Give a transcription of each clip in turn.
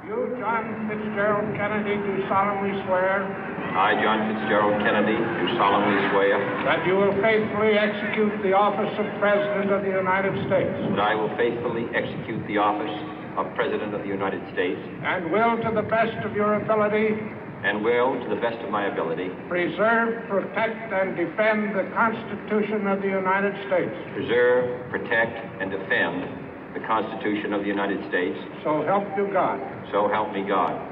You, John Fitzgerald Kennedy, do solemnly swear. I, John Fitzgerald Kennedy, do solemnly swear. That you will faithfully execute the office of President of the United States. That I will faithfully execute the office of President of the United States. And will, to the best of your ability. And will, to the best of my ability. Preserve, protect, and defend the Constitution of the United States. Preserve, protect, and defend the Constitution of the United States. So help you God. So help me God.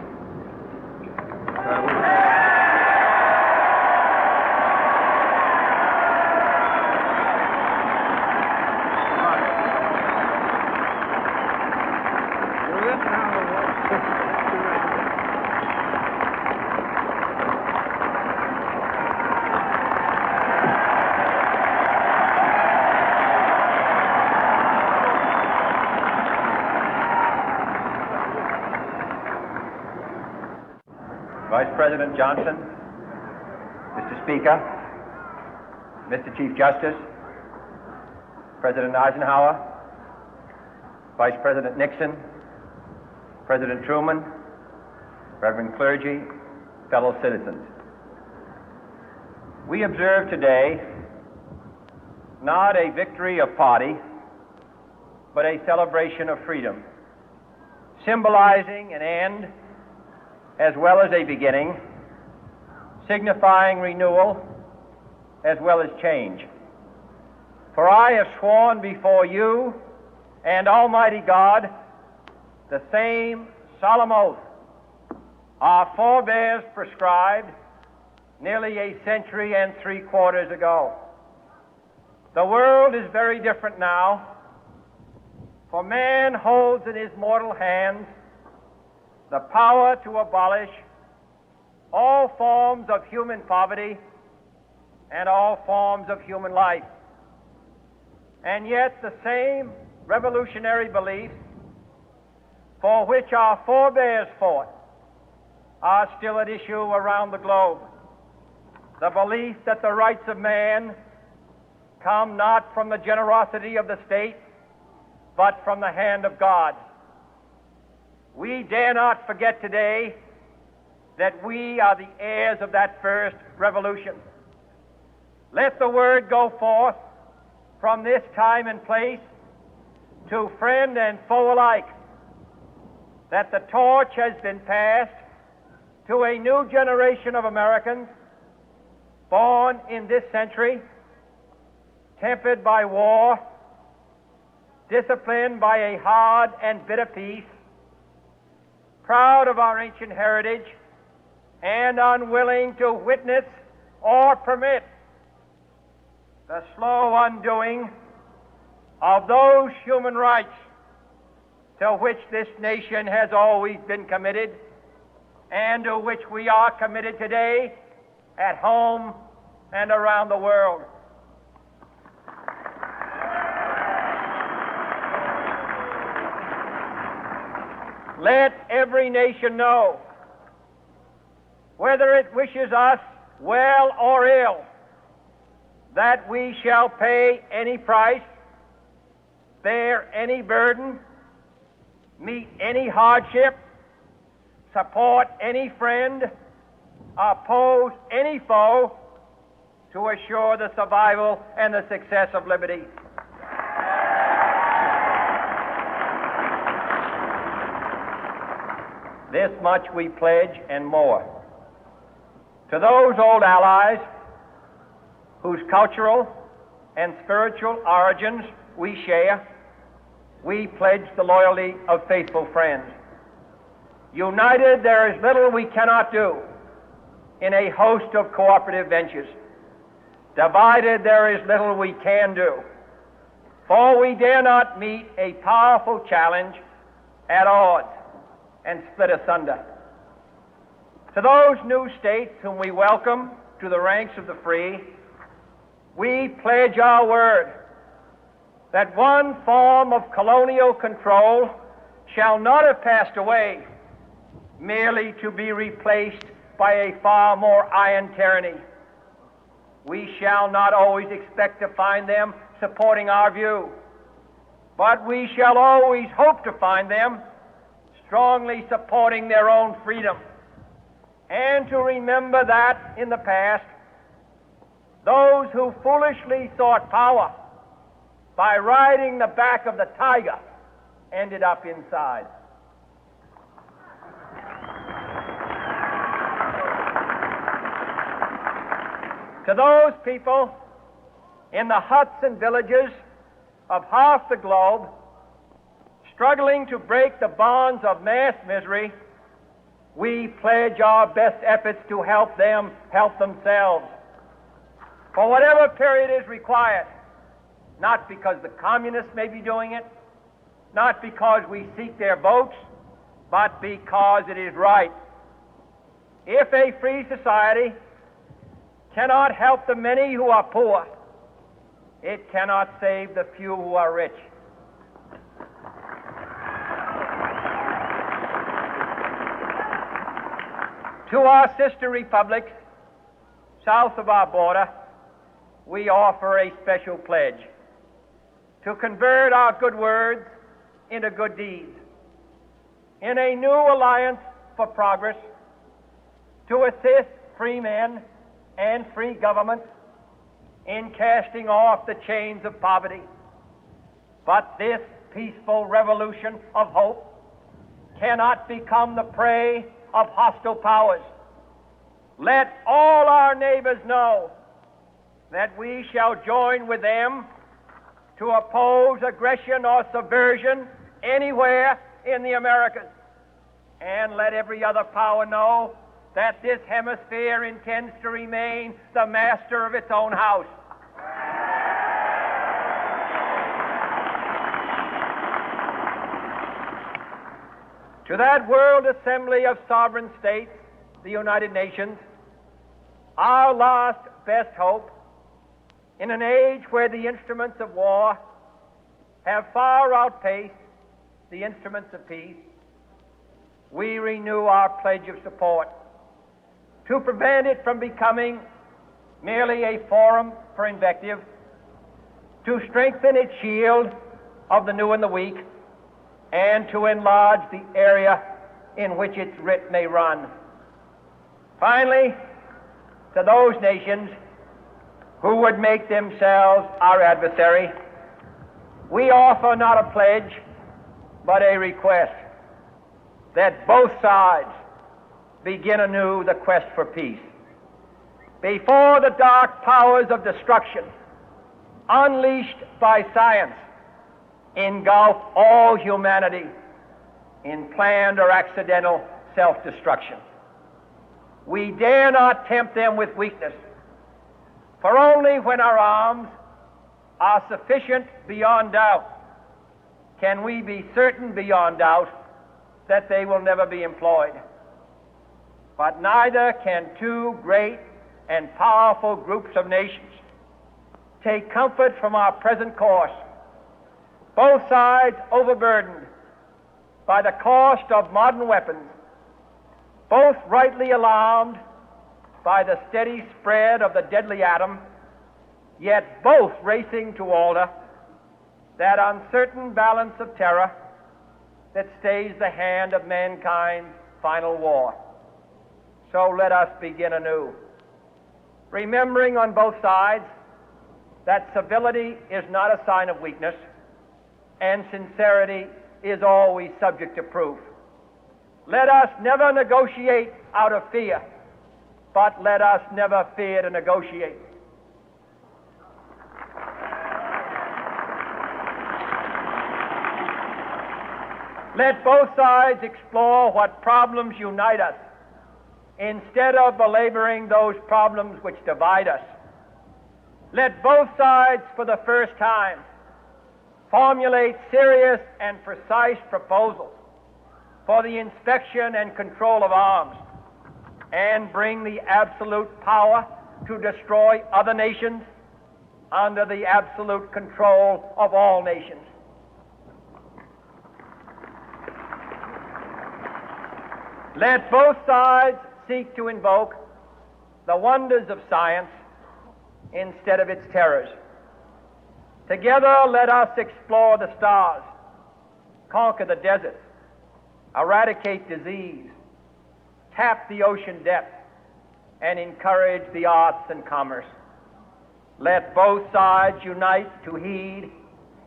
Vice President Johnson, Mr. Speaker, Mr. Chief Justice, President Eisenhower, Vice President Nixon, President Truman, Reverend clergy, fellow citizens. We observe today not a victory of party, but a celebration of freedom, symbolizing an end as well as a beginning, signifying renewal as well as change. For I have sworn before you and Almighty God the same solemn oath our forebears prescribed nearly a century and 3/4 ago. The world is very different now, for man holds in his mortal hands the power to abolish all forms of human poverty and all forms of human life. And yet the same revolutionary beliefs for which our forebears fought are still at issue around the globe. The belief that the rights of man come not from the generosity of the state, but from the hand of God. We dare not forget today that we are the heirs of that first revolution. Let the word go forth from this time and place to friend and foe alike that the torch has been passed to a new generation of Americans born in this century, tempered by war, disciplined by a hard and bitter peace, proud of our ancient heritage, and unwilling to witness or permit the slow undoing of those human rights to which this nation has always been committed and to which we are committed today at home and around the world. Let every nation know, whether it wishes us well or ill, that we shall pay any price, bear any burden, meet any hardship, support any friend, oppose any foe to assure the survival and the success of liberty. This much we pledge and more. To those old allies whose cultural and spiritual origins we share, we pledge the loyalty of faithful friends. United, there is little we cannot do in a host of cooperative ventures. Divided, there is little we can do, for we dare not meet a powerful challenge at odds and split asunder. To those new states whom we welcome to the ranks of the free, we pledge our word that one form of colonial control shall not have passed away, merely to be replaced by a far more iron tyranny. We shall not always expect to find them supporting our view, but we shall always hope to find them strongly supporting their own freedom, and to remember that in the past, those who foolishly sought power by riding the back of the tiger ended up inside. To those people in the huts and villages of half the globe struggling to break the bonds of mass misery, we pledge our best efforts to help them help themselves for whatever period is required, not because the communists may be doing it, not because we seek their votes, but because it is right. If a free society cannot help the many who are poor, it cannot save the few who are rich. To our sister republics south of our border, we offer a special pledge to convert our good words into good deeds, in a new alliance for progress, to assist free men and free governments in casting off the chains of poverty. But this peaceful revolution of hope cannot become the prey of hostile powers. Let all our neighbors know that we shall join with them to oppose aggression or subversion anywhere in the Americas. And let every other power know that this hemisphere intends to remain the master of its own house. To that World Assembly of Sovereign States, the United Nations, our last best hope, in an age where the instruments of war have far outpaced the instruments of peace, we renew our pledge of support to prevent it from becoming merely a forum for invective, to strengthen its shield of the new and the weak, and to enlarge the area in which its writ may run. Finally, to those nations who would make themselves our adversary, we offer not a pledge, but a request that both sides begin anew the quest for peace. Before the dark powers of destruction, unleashed by science, engulf all humanity in planned or accidental self-destruction, we dare not tempt them with weakness, for only when our arms are sufficient beyond doubt can we be certain beyond doubt that they will never be employed. But neither can two great and powerful groups of nations take comfort from our present course, both sides overburdened by the cost of modern weapons, both rightly alarmed by the steady spread of the deadly atom, yet both racing to alter that uncertain balance of terror that stays the hand of mankind's final war. So let us begin anew, remembering on both sides that civility is not a sign of weakness, and sincerity is always subject to proof. Let us never negotiate out of fear, but let us never fear to negotiate. Let both sides explore what problems unite us, instead of belaboring those problems which divide us. Let both sides, for the first time, formulate serious and precise proposals for the inspection and control of arms, and bring the absolute power to destroy other nations under the absolute control of all nations. Let both sides seek to invoke the wonders of science instead of its terrors. Together, let us explore the stars, conquer the deserts, eradicate disease, tap the ocean depth, and encourage the arts and commerce. Let both sides unite to heed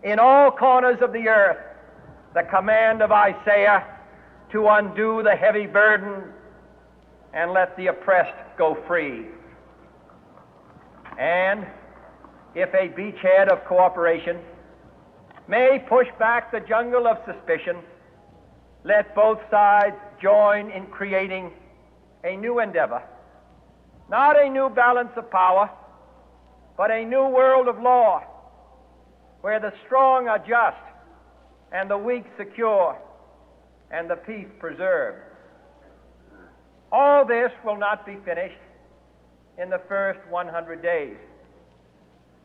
in all corners of the earth the command of Isaiah to undo the heavy burden and let the oppressed go free. And if a beachhead of cooperation may push back the jungle of suspicion, let both sides join in creating a new endeavor, not a new balance of power, but a new world of law, where the strong are just and the weak secure and the peace preserved. All this will not be finished in the first 100 days,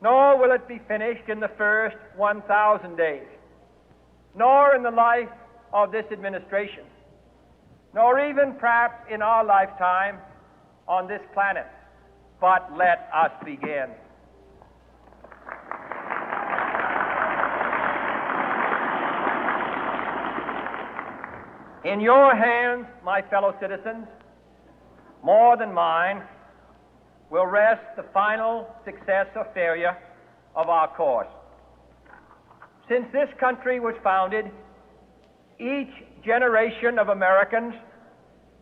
nor will it be finished in the first 1,000 days, nor in the life of this administration, nor even perhaps in our lifetime on this planet. But let us begin. In your hands, my fellow citizens, more than mine, will rest the final success or failure of our course. Since this country was founded, each generation of Americans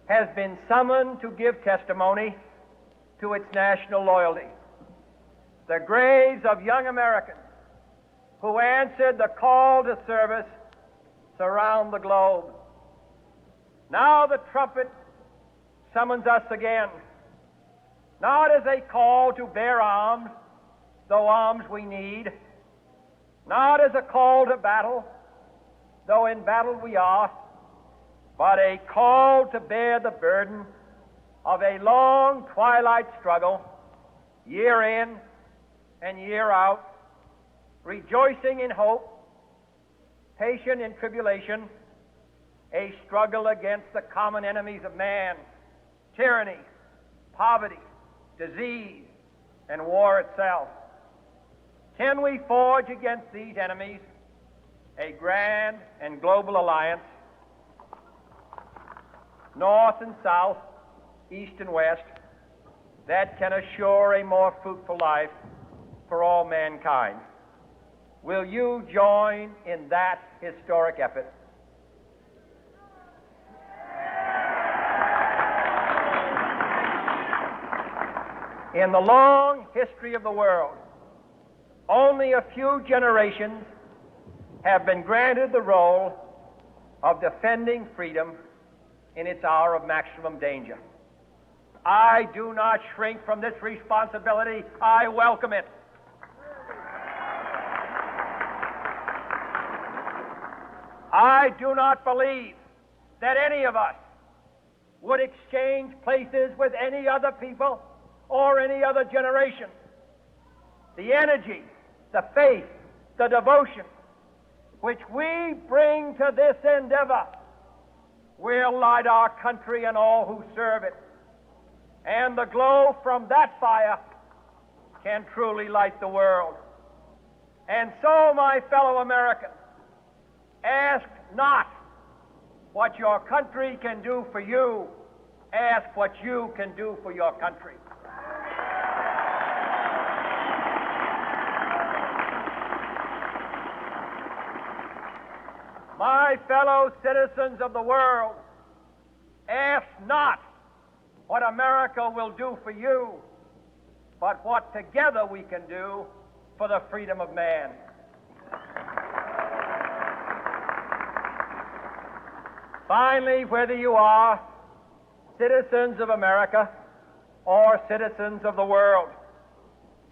has been summoned to give testimony to its national loyalty. The graves of young Americans who answered the call to service surround the globe. Now the trumpet summons us again, not as a call to bear arms, though arms we need, not as a call to battle, though in battle we are, but a call to bear the burden of a long twilight struggle, year in and year out, rejoicing in hope, patient in tribulation, a struggle against the common enemies of man, tyranny, poverty, disease, and war itself. Can we forge against these enemies a grand and global alliance, north and south, east and west, that can assure a more fruitful life for all mankind? Will you join in that historic effort? In the long history of the world, only a few generations have been granted the role of defending freedom in its hour of maximum danger. I do not shrink from this responsibility. I welcome it. I do not believe that any of us would exchange places with any other people or any other generation. The energy, the faith, the devotion which we bring to this endeavor will light our country and all who serve it. And the glow from that fire can truly light the world. And so, my fellow Americans, ask not what your country can do for you, ask what you can do for your country. My fellow citizens of the world, ask not what America will do for you, but what together we can do for the freedom of man. Finally, whether you are citizens of America or citizens of the world,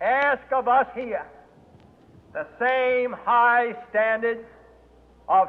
ask of us here the same high standards of